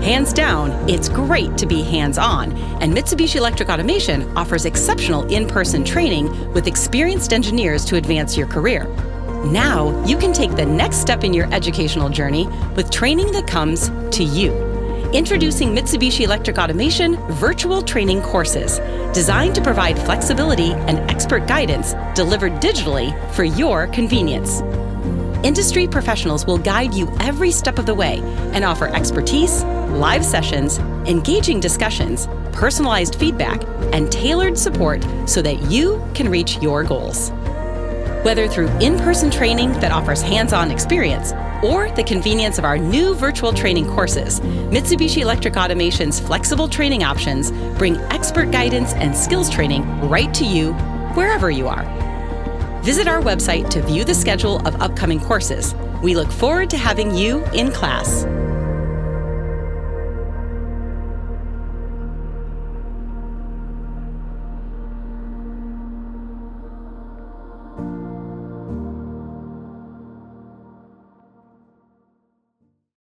Hands down, it's great to be hands-on, and Mitsubishi Electric Automation offers exceptional in-person training with experienced engineers to advance your career. Now, you can take the next step in your educational journey with training that comes to you. Introducing Mitsubishi Electric Automation virtual training courses, designed to provide flexibility and expert guidance delivered digitally for your convenience. Industry professionals will guide you every step of the way and offer expertise, live sessions, engaging discussions, personalized feedback, and tailored support so that you can reach your goals. Whether through in-person training that offers hands-on experience or the convenience of our new virtual training courses, Mitsubishi Electric Automation's flexible training options bring expert guidance and skills training right to you, wherever you are. Visit our website to view the schedule of upcoming courses. We look forward to having you in class.